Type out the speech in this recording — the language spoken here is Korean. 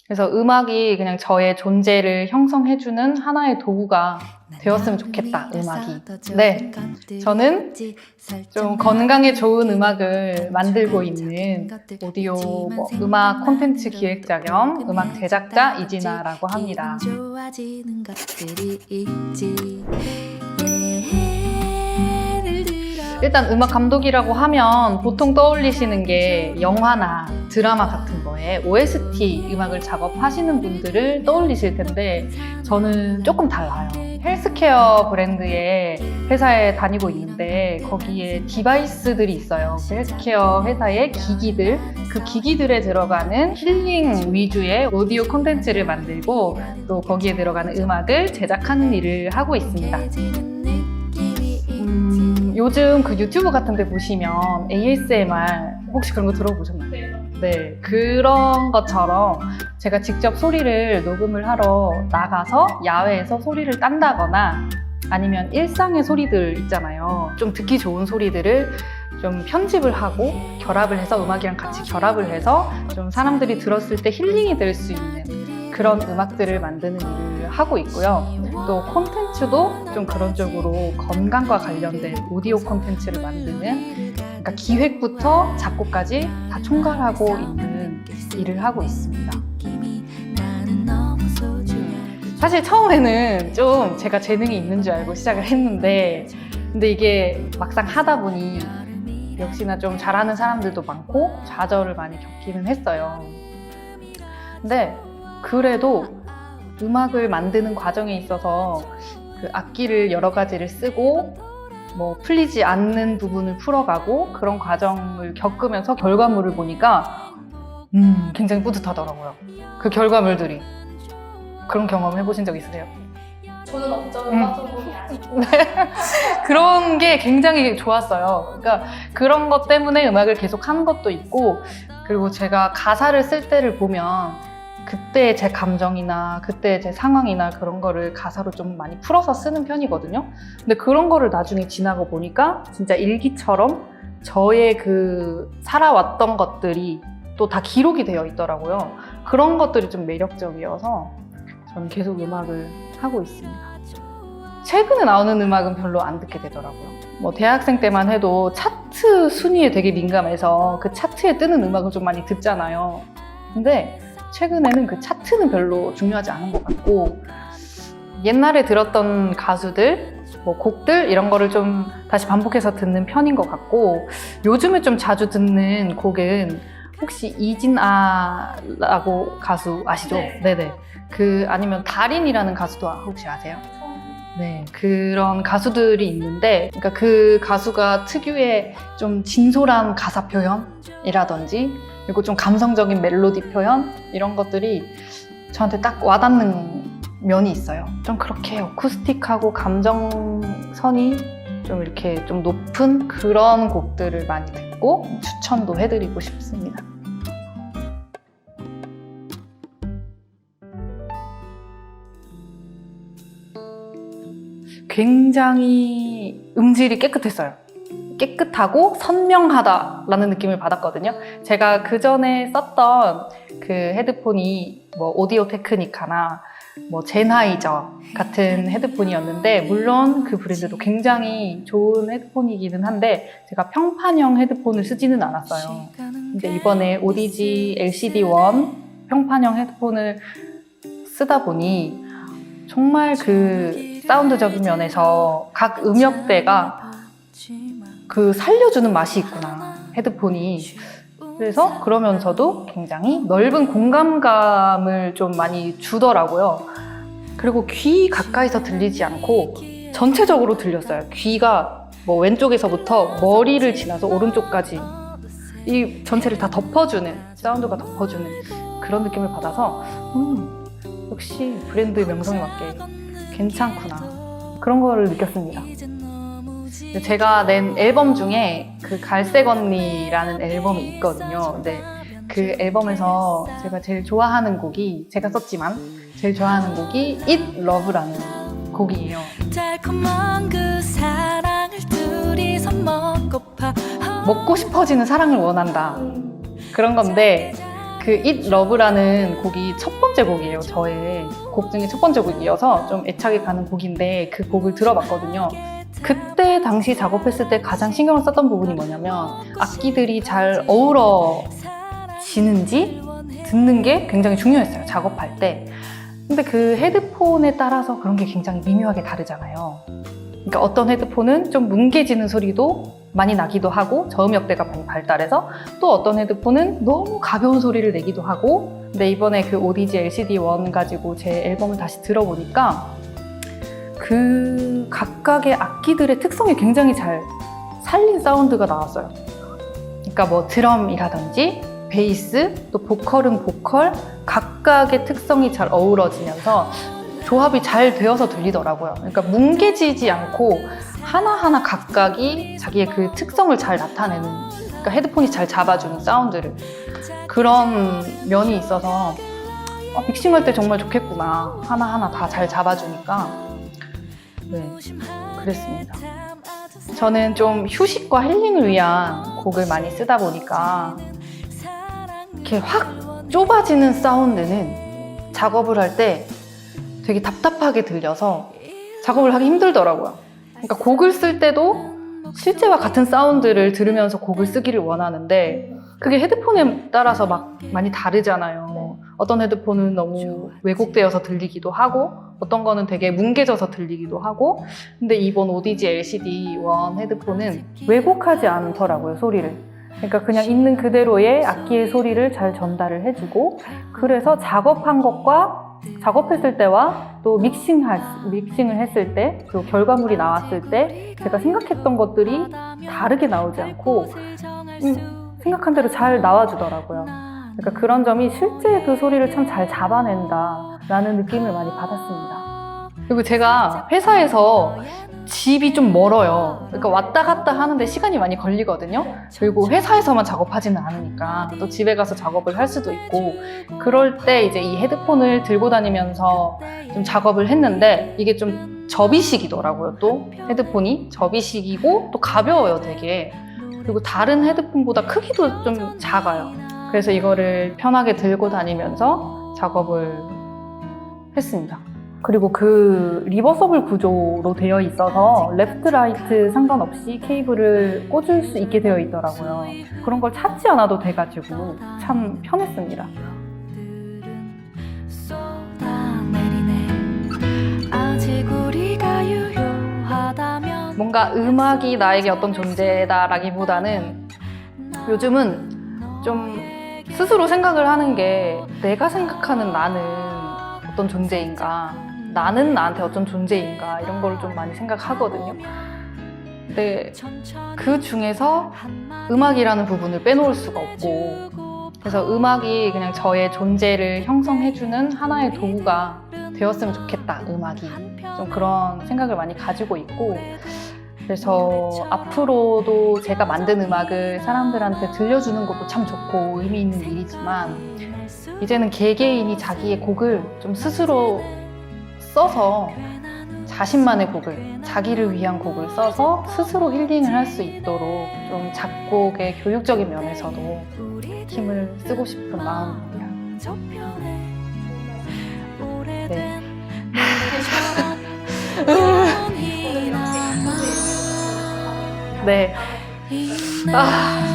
그래서 음악이 그냥 저의 존재를 형성해주는 하나의 도구가 되었으면 좋겠다, 음악이. 네, 저는 좀 건강에 좋은 음악을 만들고 있는 오디오 음악 콘텐츠 기획자 겸 음악 제작자 이진아라고 합니다. 일단 음악 감독이라고 하면 보통 떠올리시는 게 영화나 드라마 같은 거에 OST 음악을 작업하시는 분들을 떠올리실 텐데 저는 조금 달라요. 헬스케어 브랜드의 회사에 다니고 있는데 거기에 디바이스들이 있어요. 그 헬스케어 회사의 기기들, 그 기기들에 들어가는 힐링 위주의 오디오 콘텐츠를 만들고 또 거기에 들어가는 음악을 제작하는 일을 하고 있습니다. 요즘 그 유튜브 같은 데 보시면 ASMR 혹시 그런 거 들어보셨나요? 네, 그런 것처럼 제가 직접 소리를 녹음을 하러 나가서 야외에서 소리를 딴다거나 아니면 일상의 소리들 있잖아요. 좀 듣기 좋은 소리들을 좀 편집을 하고 결합을 해서 음악이랑 같이 결합을 해서 좀 사람들이 들었을 때 힐링이 될 수 있는 그런 음악들을 만드는 일을 하고 있고요. 또 콘텐츠도 좀 그런 쪽으로 건강과 관련된 오디오 콘텐츠를 만드는 그러니까 기획부터 작곡까지 다 총괄하고 있는 일을 하고 있습니다. 사실 처음에는 좀 제가 재능이 있는 줄 알고 시작을 했는데 근데 이게 막상 하다 보니 역시나 좀 잘하는 사람들도 많고 좌절을 많이 겪기는 했어요. 근데 그래도 음악을 만드는 과정에 있어서 그 악기를 여러 가지를 쓰고 뭐 풀리지 않는 부분을 풀어가고 그런 과정을 겪으면서 결과물을 보니까 굉장히 뿌듯하더라고요. 그 결과물들이. 그런 경험 해보신 적 있으세요? 저는 없죠. 음악 전공이 아니고. 네. 그런 게 굉장히 좋았어요. 그러니까 그런 것 때문에 음악을 계속 한 것도 있고 그리고 제가 가사를 쓸 때를 보면 그때 제 감정이나 그때 제 상황이나 그런 거를 가사로 좀 많이 풀어서 쓰는 편이거든요. 근데 그런 거를 나중에 지나고 보니까 진짜 일기처럼 저의 그 살아왔던 것들이 또 다 기록이 되어 있더라고요. 그런 것들이 좀 매력적이어서 저는 계속 음악을 하고 있습니다. 최근에 나오는 음악은 별로 안 듣게 되더라고요. 뭐 대학생 때만 해도 차트 순위에 되게 민감해서 그 차트에 뜨는 음악을 좀 많이 듣잖아요. 근데 최근에는 그 차트는 별로 중요하지 않은 것 같고 옛날에 들었던 가수들, 뭐 곡들 이런 거를 좀 다시 반복해서 듣는 편인 것 같고 요즘에 좀 자주 듣는 곡은 혹시 이진아라고 가수 아시죠? 네. 네네. 그 아니면 달인이라는 가수도 혹시 아세요? 네, 그런 가수들이 있는데 그러니까 그 가수가 특유의 좀 진솔한 가사 표현이라든지 그리고 좀 감성적인 멜로디 표현 이런 것들이 저한테 딱 와닿는 면이 있어요. 좀 그렇게 어쿠스틱하고 감정선이 좀 이렇게 좀 높은 그런 곡들을 많이 듣고 추천도 해드리고 싶습니다. 굉장히 음질이 깨끗했어요. 깨끗하고 선명하다라는 느낌을 받았거든요. 제가 그 전에 썼던 그 헤드폰이 뭐 오디오 테크니카나 뭐 제나이저 같은 헤드폰이었는데 물론 그 브랜드도 굉장히 좋은 헤드폰이기는 한데 제가 평판형 헤드폰을 쓰지는 않았어요. 근데 이번에 오디지 LCD1 평판형 헤드폰을 쓰다 보니 정말 그 사운드적인 면에서 각 음역대가 그 살려주는 맛이 있구나, 헤드폰이. 그래서 그러면서도 굉장히 넓은 공간감을 좀 많이 주더라고요. 그리고 귀 가까이서 들리지 않고 전체적으로 들렸어요. 귀가 뭐 왼쪽에서부터 머리를 지나서 오른쪽까지 이 전체를 다 덮어주는, 사운드가 덮어주는 그런 느낌을 받아서 역시 브랜드의 명성에 맞게 괜찮구나, 그런 거를 느꼈습니다. 제가 낸 앨범 중에 그 갈색 언니라는 앨범이 있거든요. 근데 그 앨범에서 제가 제일 좋아하는 곡이, 제가 썼지만 제일 좋아하는 곡이 Eat Love라는 곡이에요. 달콤한 그 사랑을 둘이서 먹고파. 먹고 싶어지는 사랑을 원한다, 그런 건데 그 It Love라는 곡이 첫 번째 곡이에요. 저의 곡 중에 첫 번째 곡이어서 좀 애착이 가는 곡인데 그 곡을 들어봤거든요. 그때 당시 작업했을 때 가장 신경을 썼던 부분이 뭐냐면 악기들이 잘 어우러지는지 듣는 게 굉장히 중요했어요. 작업할 때. 근데 그 헤드폰에 따라서 그런 게 굉장히 미묘하게 다르잖아요. 그러니까 어떤 헤드폰은 좀 뭉개지는 소리도 많이 나기도 하고 저음역대가 많이 발달해서 또 어떤 헤드폰은 너무 가벼운 소리를 내기도 하고 근데 이번에 그 오디지 LCD1 가지고 제 앨범을 다시 들어보니까 그 각각의 악기들의 특성이 굉장히 잘 살린 사운드가 나왔어요. 그러니까 뭐 드럼이라든지 베이스, 또 보컬은 보컬 각각의 특성이 잘 어우러지면서 조합이 잘 되어서 들리더라고요. 그러니까 뭉개지지 않고 하나하나 각각이 자기의 그 특성을 잘 나타내는 그러니까 헤드폰이 잘 잡아주는 사운드를 그런 면이 있어서 믹싱할 때 정말 좋겠구나. 하나하나 다 잘 잡아주니까 네, 그랬습니다. 저는 좀 휴식과 힐링을 위한 곡을 많이 쓰다 보니까 이렇게 확 좁아지는 사운드는 작업을 할 때 되게 답답하게 들려서 작업을 하기 힘들더라고요. 그러니까 곡을 쓸 때도 실제와 같은 사운드를 들으면서 곡을 쓰기를 원하는데 그게 헤드폰에 따라서 막 많이 다르잖아요. 어떤 헤드폰은 너무 왜곡되어서 들리기도 하고 어떤 거는 되게 뭉개져서 들리기도 하고 근데 이번 오디지 LCD1 헤드폰은 왜곡하지 않더라고요, 소리를. 그러니까 그냥 있는 그대로의 악기의 소리를 잘 전달을 해주고 그래서 작업한 것과 작업했을 때와 또 믹싱을 했을 때 또 결과물이 나왔을 때 제가 생각했던 것들이 다르게 나오지 않고 생각한 대로 잘 나와주더라고요. 그러니까 그런 점이 실제 그 소리를 참 잘 잡아낸다라는 느낌을 많이 받았습니다. 그리고 제가 회사에서 집이 좀 멀어요. 그러니까 왔다 갔다 하는데 시간이 많이 걸리거든요. 그리고 회사에서만 작업하지는 않으니까 또 집에 가서 작업을 할 수도 있고 그럴 때 이제 이 헤드폰을 들고 다니면서 좀 작업을 했는데 이게 좀 접이식이더라고요. 또 헤드폰이 접이식이고 또 가벼워요, 되게. 그리고 다른 헤드폰보다 크기도 좀 작아요. 그래서 이거를 편하게 들고 다니면서 작업을 했습니다. 그리고 그 리버서블 구조로 되어 있어서 레프트 라이트 상관없이 케이블을 꽂을 수 있게 되어 있더라고요. 그런 걸 찾지 않아도 돼가지고 참 편했습니다. 뭔가 음악이 나에게 어떤 존재다라기보다는 요즘은 좀 스스로 생각을 하는 게 내가 생각하는 나는 어떤 존재인가, 나는 나한테 어떤 존재인가 이런 걸 좀 많이 생각하거든요. 근데 그 중에서 음악이라는 부분을 빼놓을 수가 없고 그래서 음악이 그냥 저의 존재를 형성해주는 하나의 도구가 되었으면 좋겠다, 음악이. 좀 그런 생각을 많이 가지고 있고 그래서 앞으로도 제가 만든 음악을 사람들한테 들려주는 것도 참 좋고 의미 있는 일이지만 이제는 개개인이 자기의 곡을 좀 스스로 써서 자신만의 곡을, 자기를 위한 곡을 써서 스스로 힐링을 할 수 있도록 좀 작곡의 교육적인 면에서도 힘을 쓰고 싶은 마음입니다. 네. 네.